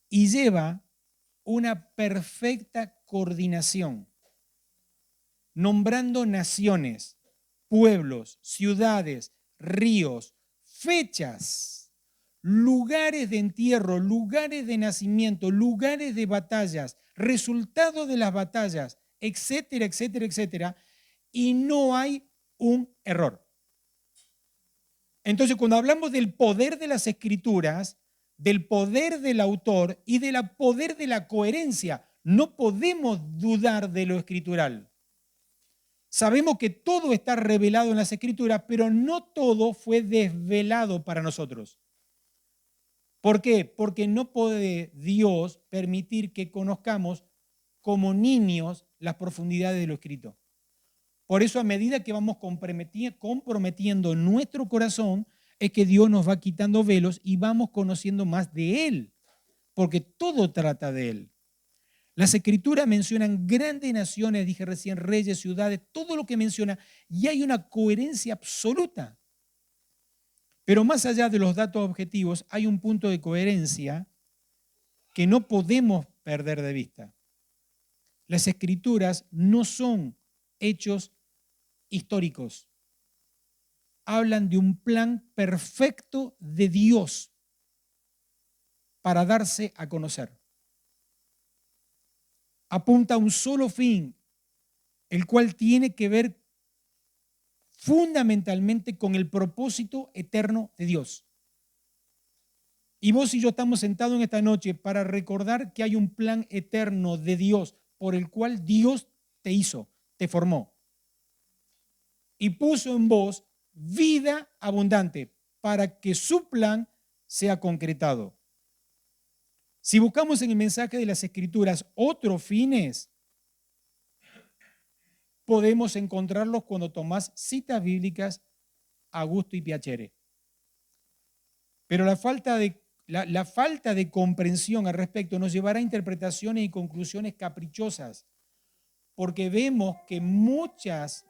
Y lleva una perfecta coordinación, nombrando naciones, pueblos, ciudades, ríos, fechas, lugares de entierro, lugares de nacimiento, lugares de batallas, resultados de las batallas, etcétera, etcétera, etcétera, y no hay un error. Entonces, cuando hablamos del poder de las Escrituras, del poder del autor y del poder de la coherencia, no podemos dudar de lo escritural. Sabemos que todo está revelado en las Escrituras, pero no todo fue desvelado para nosotros. ¿Por qué? Porque no puede Dios permitir que conozcamos como niños las profundidades de lo escrito. Por eso, a medida que vamos comprometiendo nuestro corazón, es que Dios nos va quitando velos y vamos conociendo más de Él, porque todo trata de Él. Las Escrituras mencionan grandes naciones, dije recién, reyes, ciudades, todo lo que menciona, y hay una coherencia absoluta. Pero más allá de los datos objetivos, hay un punto de coherencia que no podemos perder de vista. Las Escrituras no son hechos históricos. Hablan de un plan perfecto de Dios para darse a conocer. Apunta a un solo fin, el cual tiene que ver fundamentalmente con el propósito eterno de Dios. Y vos y yo estamos sentados en esta noche para recordar que hay un plan eterno de Dios por el cual Dios te hizo, te formó y puso en vos vida abundante para que su plan sea concretado. Si buscamos en el mensaje de las Escrituras otros fines, podemos encontrarlos cuando tomás citas bíblicas a gusto y piacere. Pero la falta de comprensión al respecto nos llevará a interpretaciones y conclusiones caprichosas, porque vemos que muchas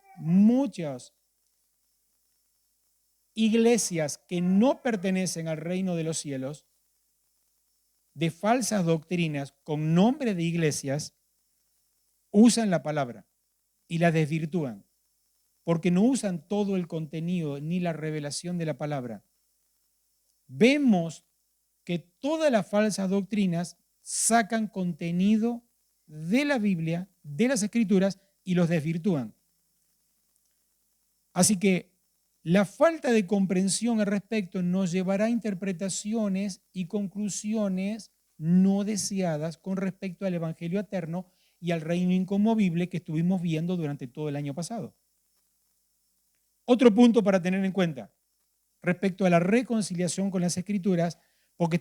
iglesias que no pertenecen al reino de los cielos, de falsas doctrinas con nombre de iglesias, usan la palabra y la desvirtúan, porque no usan todo el contenido ni la revelación de la palabra. Vemos que todas las falsas doctrinas sacan contenido de la Biblia, de las Escrituras, y los desvirtúan. Así que la falta de comprensión al respecto nos llevará a interpretaciones y conclusiones no deseadas con respecto al Evangelio eterno y al reino inconmovible que estuvimos viendo durante todo el año pasado. Otro punto para tener en cuenta respecto a la reconciliación con las Escrituras, porque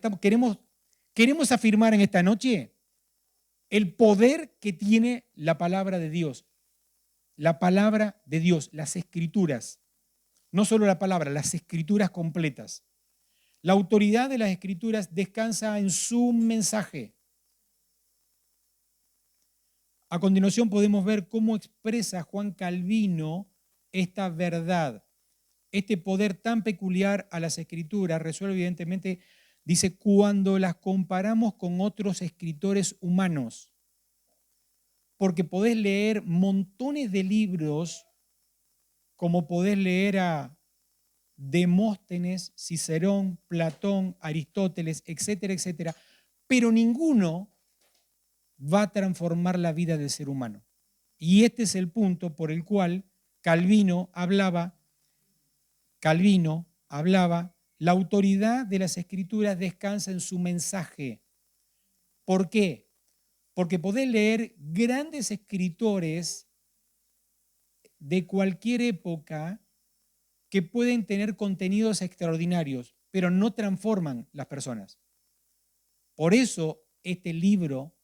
queremos afirmar en esta noche el poder que tiene la palabra de Dios. La palabra de Dios, las Escrituras. No solo la palabra, las Escrituras completas. La autoridad de las Escrituras descansa en su mensaje. A continuación podemos ver cómo expresa Juan Calvino esta verdad. Este poder tan peculiar a las Escrituras resuelve evidentemente, dice, cuando las comparamos con otros escritores humanos. Porque podés leer montones de libros como podés leer a Demóstenes, Cicerón, Platón, Aristóteles, etcétera, etcétera, pero ninguno va a transformar la vida del ser humano. Y este es el punto por el cual Calvino hablaba, la autoridad de las Escrituras descansa en su mensaje. ¿Por qué? Porque podés leer grandes escritores de cualquier época que pueden tener contenidos extraordinarios, pero no transforman las personas. Por eso este libro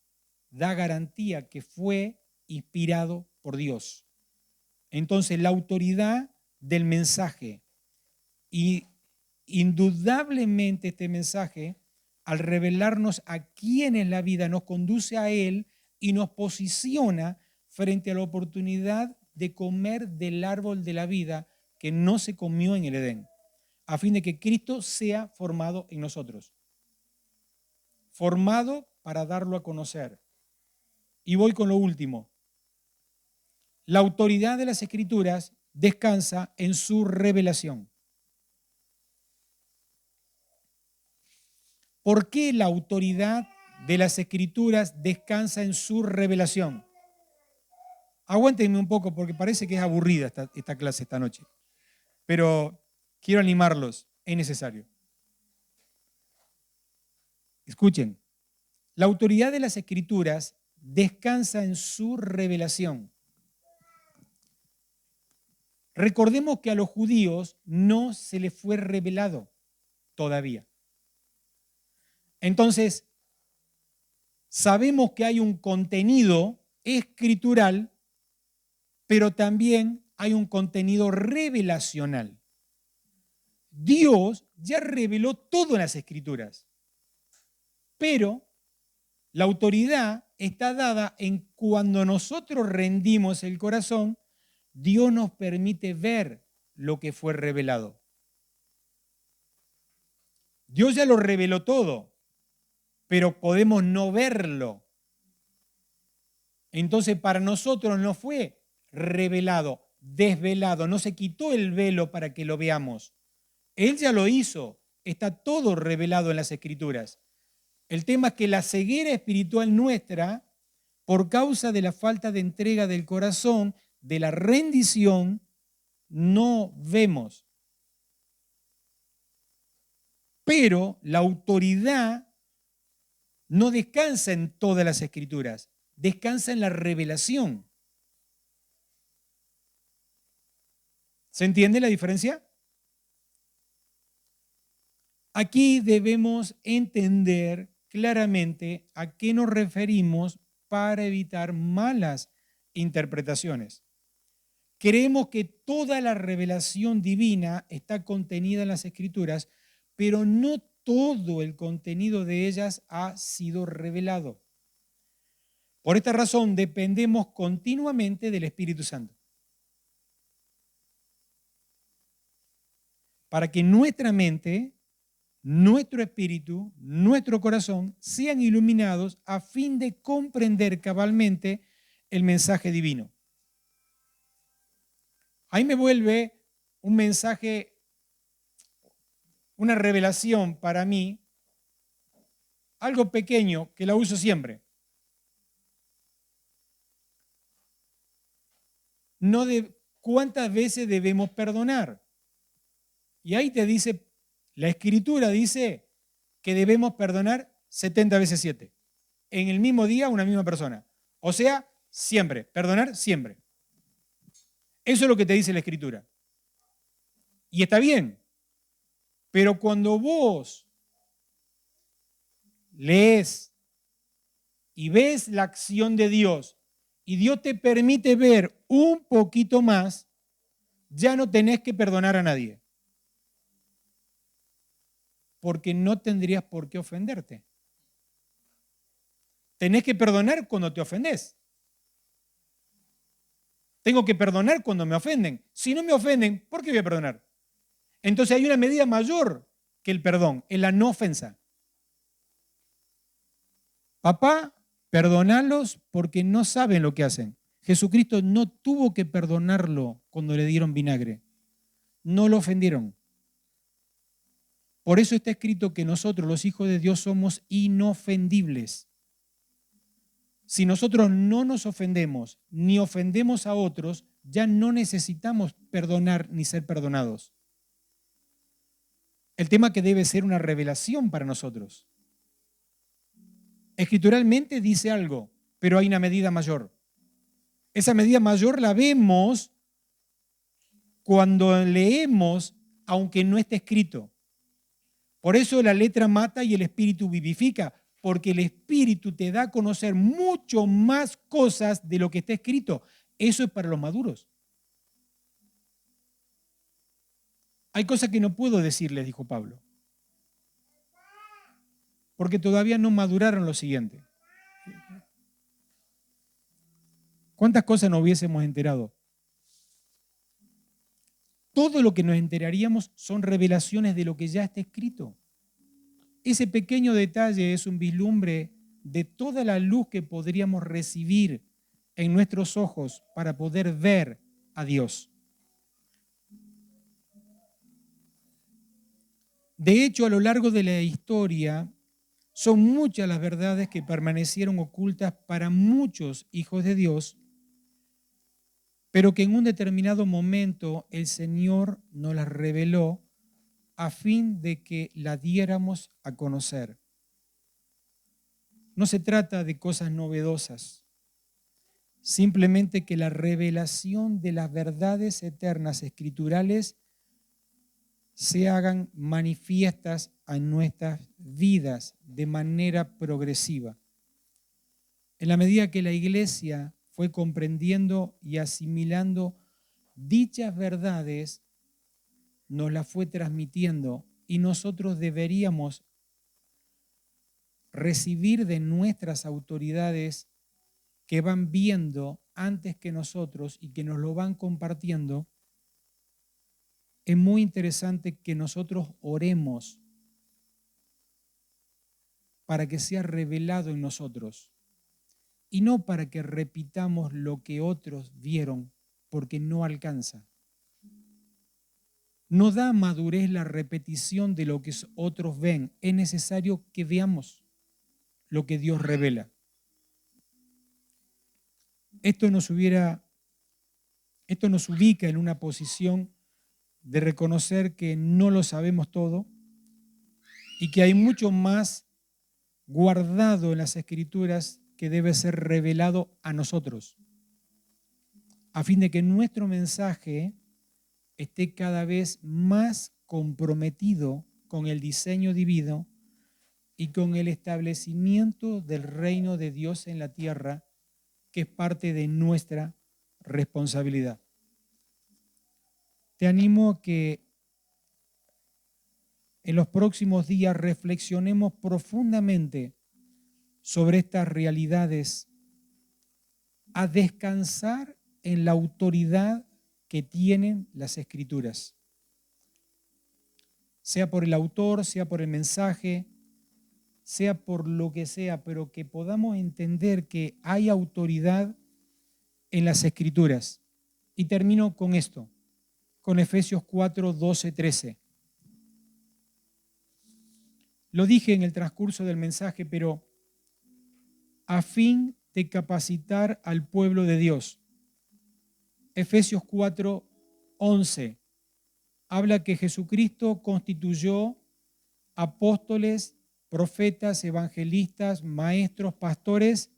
da garantía que fue inspirado por Dios. Entonces, la autoridad del mensaje, y indudablemente este mensaje, al revelarnos a quién es la vida, nos conduce a Él y nos posiciona frente a la oportunidad de comer del árbol de la vida que no se comió en el Edén, a fin de que Cristo sea formado en nosotros. Formado para darlo a conocer. Y voy con lo último. La autoridad de las Escrituras descansa en su revelación. ¿Por qué la autoridad de las Escrituras descansa en su revelación? Aguántenme un poco porque parece que es aburrida esta clase esta noche. Pero quiero animarlos, es necesario. Escuchen, la autoridad de las Escrituras descansa en su revelación. Recordemos que a los judíos no se les fue revelado todavía. Entonces, sabemos que hay un contenido escritural, pero también hay un contenido revelacional. Dios ya reveló todo en las Escrituras, pero la autoridad está dada en cuando nosotros rendimos el corazón, Dios nos permite ver lo que fue revelado. Dios ya lo reveló todo, pero podemos no verlo. Entonces para nosotros no fue revelado, desvelado, no se quitó el velo para que lo veamos. Él ya lo hizo, está todo revelado en las Escrituras. El tema es que la ceguera espiritual nuestra, por causa de la falta de entrega del corazón, de la rendición, no vemos. Pero la autoridad no descansa en todas las Escrituras, descansa en la revelación. ¿Se entiende la diferencia? Aquí debemos entender claramente a qué nos referimos para evitar malas interpretaciones. Creemos que toda la revelación divina está contenida en las Escrituras, pero no todo el contenido de ellas ha sido revelado. Por esta razón dependemos continuamente del Espíritu Santo, para que nuestra mente, nuestro espíritu, nuestro corazón sean iluminados a fin de comprender cabalmente el mensaje divino. Ahí me vuelve un mensaje, una revelación para mí, algo pequeño que la uso siempre. ¿Cuántas veces debemos perdonar? Y ahí te dice, la Escritura dice que debemos perdonar 70 veces 7. En el mismo día a una misma persona. O sea, siempre, perdonar siempre. Eso es lo que te dice la Escritura. Y está bien. Pero cuando vos lees y ves la acción de Dios y Dios te permite ver un poquito más, ya no tenés que perdonar a nadie. Porque no tendrías por qué ofenderte. Tenés que perdonar cuando te ofendés. Tengo que perdonar cuando me ofenden. Si no me ofenden, ¿por qué voy a perdonar? Entonces hay una medida mayor que el perdón, es la no ofensa. Papá, perdonalos porque no saben lo que hacen. Jesucristo no tuvo que perdonarlo cuando le dieron vinagre. No lo ofendieron. Por eso está escrito que nosotros, los hijos de Dios, somos inofendibles. Si nosotros no nos ofendemos ni ofendemos a otros, ya no necesitamos perdonar ni ser perdonados. El tema que debe ser una revelación para nosotros. Escrituralmente dice algo, pero hay una medida mayor. Esa medida mayor la vemos cuando leemos, aunque no esté escrito. Por eso la letra mata y el espíritu vivifica, porque el espíritu te da a conocer mucho más cosas de lo que está escrito. Eso es para los maduros. Hay cosas que no puedo decirles, dijo Pablo, porque todavía no maduraron lo siguiente. ¿Cuántas cosas nos hubiésemos enterado? Todo lo que nos enteraríamos son revelaciones de lo que ya está escrito. Ese pequeño detalle es un vislumbre de toda la luz que podríamos recibir en nuestros ojos para poder ver a Dios. De hecho, a lo largo de la historia, son muchas las verdades que permanecieron ocultas para muchos hijos de Dios, pero que en un determinado momento el Señor nos las reveló a fin de que la diéramos a conocer. No se trata de cosas novedosas, simplemente que la revelación de las verdades eternas escriturales se hagan manifiestas en nuestras vidas de manera progresiva. En la medida que la iglesia fue comprendiendo y asimilando dichas verdades, nos las fue transmitiendo y nosotros deberíamos recibir de nuestras autoridades que van viendo antes que nosotros y que nos lo van compartiendo. Es muy interesante que nosotros oremos para que sea revelado en nosotros y no para que repitamos lo que otros vieron, porque no alcanza. No da madurez la repetición de lo que otros ven. Es necesario que veamos lo que Dios revela. Esto nos ubica en una posición de reconocer que no lo sabemos todo y que hay mucho más guardado en las Escrituras que debe ser revelado a nosotros, a fin de que nuestro mensaje esté cada vez más comprometido con el diseño divino y con el establecimiento del reino de Dios en la tierra, que es parte de nuestra responsabilidad. Te animo a que en los próximos días reflexionemos profundamente sobre estas realidades, a descansar en la autoridad que tienen las Escrituras, sea por el autor, sea por el mensaje, sea por lo que sea, pero que podamos entender que hay autoridad en las Escrituras. Y termino con esto, con Efesios 4, 12, 13. Lo dije en el transcurso del mensaje, pero a fin de capacitar al pueblo de Dios. Efesios 4, 11 habla que Jesucristo constituyó apóstoles, profetas, evangelistas, maestros, pastores,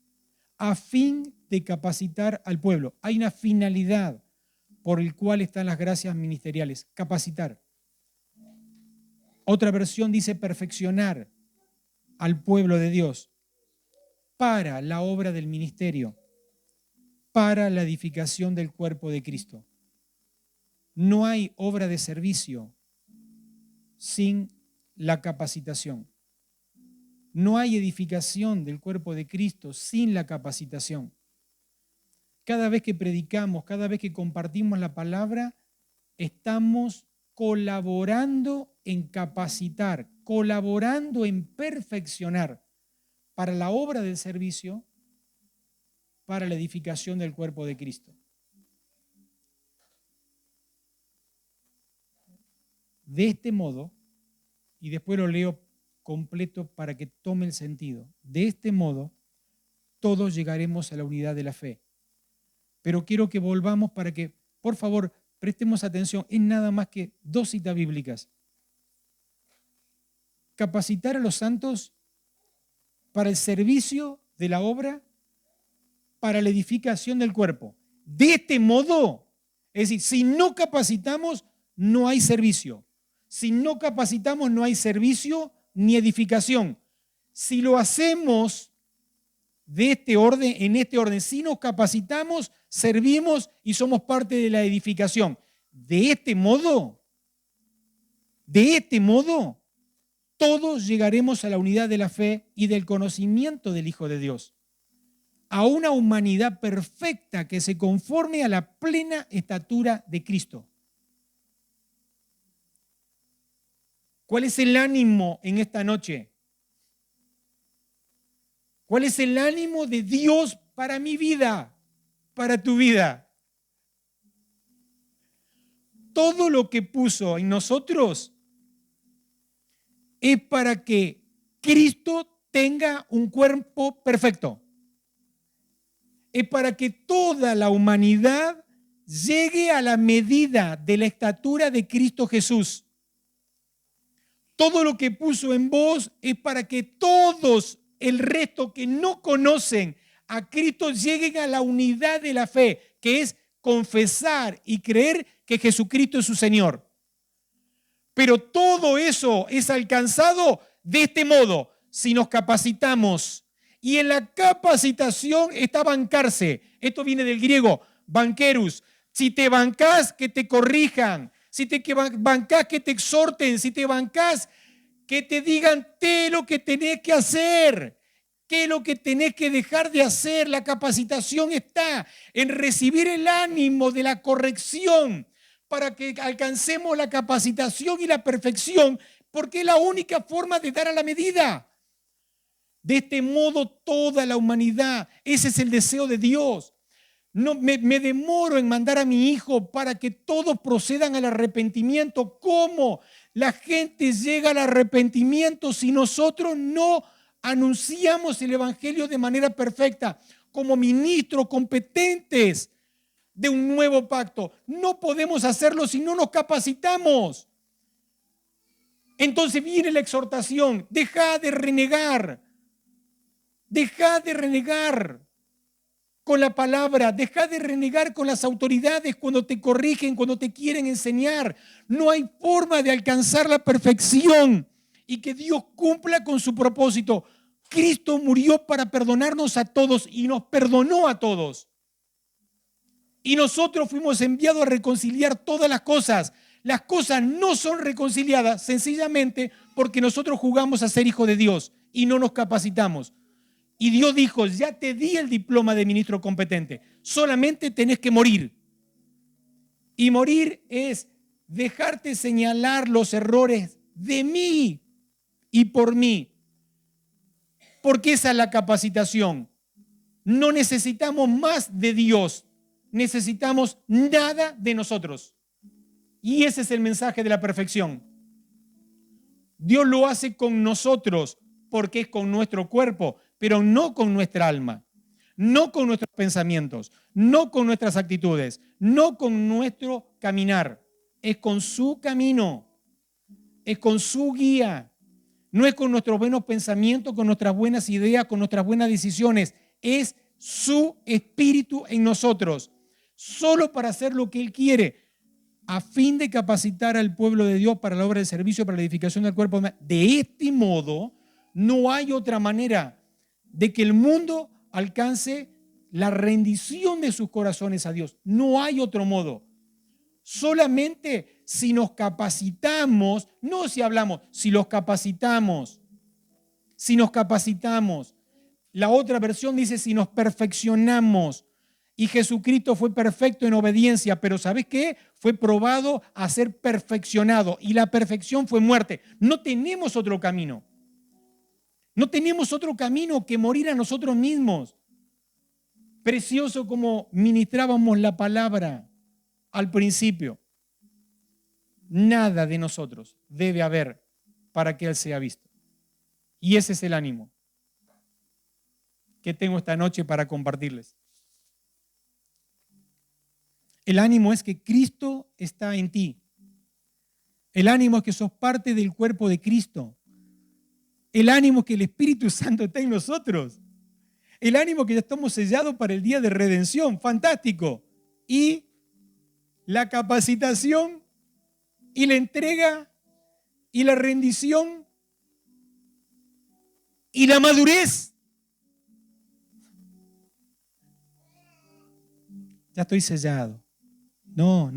a fin de capacitar al pueblo. Hay una finalidad por el cual están las gracias ministeriales, capacitar. Otra versión dice perfeccionar al pueblo de Dios para la obra del ministerio, para la edificación del cuerpo de Cristo. No hay obra de servicio sin la capacitación. No hay edificación del cuerpo de Cristo sin la capacitación. Cada vez que predicamos, cada vez que compartimos la palabra, estamos colaborando en capacitar, colaborando en perfeccionar para la obra del servicio, para la edificación del cuerpo de Cristo. De este modo, y después lo leo completo para que tome el sentido, de este modo todos llegaremos a la unidad de la fe. Pero quiero que volvamos para que, por favor, prestemos atención. Es nada más que 2 citas bíblicas. Capacitar a los santos para el servicio de la obra, para la edificación del cuerpo. De este modo, es decir, si no capacitamos, no hay servicio. Si no capacitamos, no hay servicio ni edificación. Si lo hacemos de este orden, en este orden, si nos capacitamos, servimos y somos parte de la edificación. De este modo, todos llegaremos a la unidad de la fe y del conocimiento del Hijo de Dios, a una humanidad perfecta que se conforme a la plena estatura de Cristo. ¿Cuál es el ánimo en esta noche? ¿Cuál es el ánimo de Dios para mi vida, para tu vida? Todo lo que puso en nosotros es para que Cristo tenga un cuerpo perfecto. Es para que toda la humanidad llegue a la medida de la estatura de Cristo Jesús. Todo lo que puso en vos es para que todos el resto que no conocen a Cristo lleguen a la unidad de la fe, que es confesar y creer que Jesucristo es su Señor. Pero todo eso es alcanzado de este modo, si nos capacitamos. Y en la capacitación está bancarse. Esto viene del griego, banquerus. Si te bancás, que te corrijan. Si te bancás, que te exhorten. Si te bancás, que te digan qué lo que tenés que hacer, qué es lo que tenés que dejar de hacer. La capacitación está en recibir el ánimo de la corrección para que alcancemos la capacitación y la perfección, porque es la única forma de dar a la medida. De este modo toda la humanidad, ese es el deseo de Dios. No me demoro en mandar a mi hijo para que todos procedan al arrepentimiento. ¿Cómo la gente llega al arrepentimiento si nosotros no anunciamos el evangelio de manera perfecta como ministros competentes de un nuevo pacto? No podemos hacerlo si no nos capacitamos. Entonces viene la exhortación: deja de renegar con la palabra, deja de renegar con las autoridades cuando te corrigen, cuando te quieren enseñar. No hay forma de alcanzar la perfección y que Dios cumpla con su propósito. Cristo murió para perdonarnos a todos y nos perdonó a todos. Y nosotros fuimos enviados a reconciliar todas las cosas. Las cosas no son reconciliadas sencillamente porque nosotros jugamos a ser hijos de Dios y no nos capacitamos. Y Dios dijo: ya te di el diploma de ministro competente, solamente tenés que morir. Y morir es dejarte señalar los errores de mí y por mí. Porque esa es la capacitación. No necesitamos más de Dios, necesitamos nada de nosotros. Y ese es el mensaje de la perfección. Dios lo hace con nosotros porque es con nuestro cuerpo, pero no con nuestra alma, no con nuestros pensamientos, no con nuestras actitudes, no con nuestro caminar. Es con su camino, es con su guía. No es con nuestros buenos pensamientos, con nuestras buenas ideas, con nuestras buenas decisiones. Es su espíritu en nosotros, solo para hacer lo que Él quiere, a fin de capacitar al pueblo de Dios para la obra de servicio, para la edificación del cuerpo. De este modo, no hay otra manera de que el mundo alcance la rendición de sus corazones a Dios. No hay otro modo. Solamente si nos capacitamos, no si hablamos, si los capacitamos. Si nos capacitamos. La otra versión dice si nos perfeccionamos. Y Jesucristo fue perfecto en obediencia, pero ¿sabes qué? Fue probado a ser perfeccionado y la perfección fue muerte. No tenemos otro camino. No tenemos otro camino que morir a nosotros mismos. Precioso como ministrábamos la palabra al principio. Nada de nosotros debe haber para que Él sea visto. Y ese es el ánimo que tengo esta noche para compartirles. El ánimo es que Cristo está en ti. El ánimo es que sos parte del cuerpo de Cristo. El ánimo es que el Espíritu Santo está en nosotros. El ánimo es que ya estamos sellados para el día de redención. Fantástico. Y la capacitación y la entrega y la rendición y la madurez. Ya estoy sellado. No,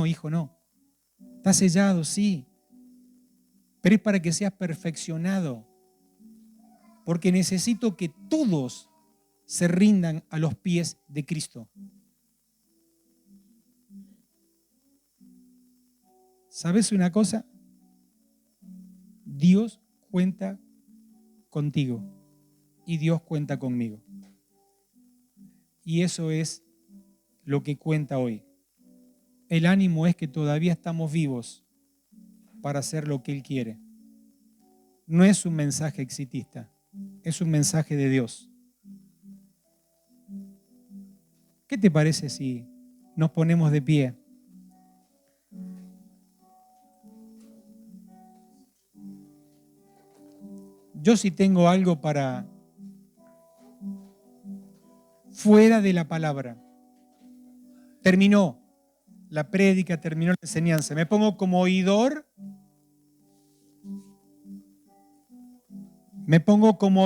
hijo, no. Está sellado, sí. Pero es para que seas perfeccionado. Porque necesito que todos se rindan a los pies de Cristo. ¿Sabes una cosa? Dios cuenta contigo y Dios cuenta conmigo. Y eso es lo que cuenta hoy. El ánimo es que todavía estamos vivos para hacer lo que Él quiere. No es un mensaje exitista, es un mensaje de Dios. ¿Qué te parece si nos ponemos de pie? Yo sí tengo algo para fuera de la palabra. Terminó la prédica, terminó la enseñanza. Me pongo como oidor. Me pongo como